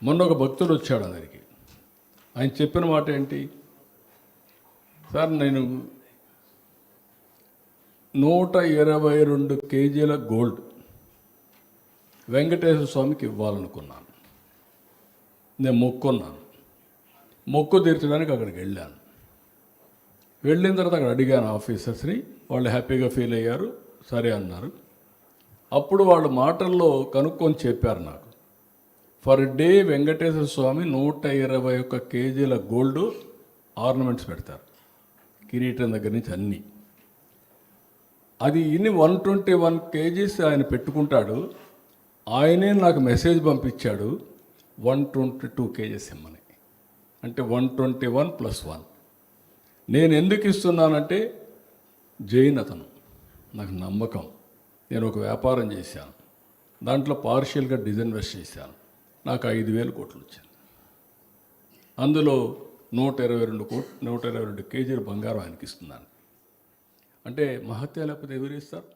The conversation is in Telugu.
మొన్న ఒక భక్తుడు వచ్చాడు అందరికి. ఆయన చెప్పిన మాట ఏంటి? సార్, నేను 122 కేజీల గోల్డ్ వెంకటేశ్వర స్వామికి ఇవ్వాలనుకున్నాను. నేను మొక్కున్నాను. మొక్కు తీర్చడానికి అక్కడికి వెళ్ళాను. వెళ్ళిన తర్వాత అక్కడ అడిగాను ఆఫీసర్స్ని. వాళ్ళు హ్యాపీగా ఫీల్ అయ్యారు, సరే అన్నారు. అప్పుడు వాళ్ళ మాటల్లో కనుక్కొని చెప్పారు నాకు, ఫర్ డే వెంకటేశ్వర స్వామి 121 కేజీల గోల్డ్ ఆర్నమెంట్స్ పెడతారు, కిరీటం దగ్గర నుంచి అన్నీ. అది ఇన్ని 121 కేజీస్ ఆయన పెట్టుకుంటాడు. ఆయనే నాకు మెసేజ్ పంపించాడు 122 కేజీస్ ఇమ్మని. అంటే 121 + 1. నేను ఎందుకు ఇస్తున్నానంటే జైన్ అతను, నాకు నమ్మకం. నేను ఒక వ్యాపారం చేశాను, దాంట్లో పార్షియల్గా డిజిన్వెస్ట్ చేశాను. నాకు 5,000 కోట్లు వచ్చింది. అందులో 122 కేజీల బంగారం ఆయనకి ఇస్తున్నాను. అంటే మహత్య లేకపోతే ఎవరు ఇస్తారు?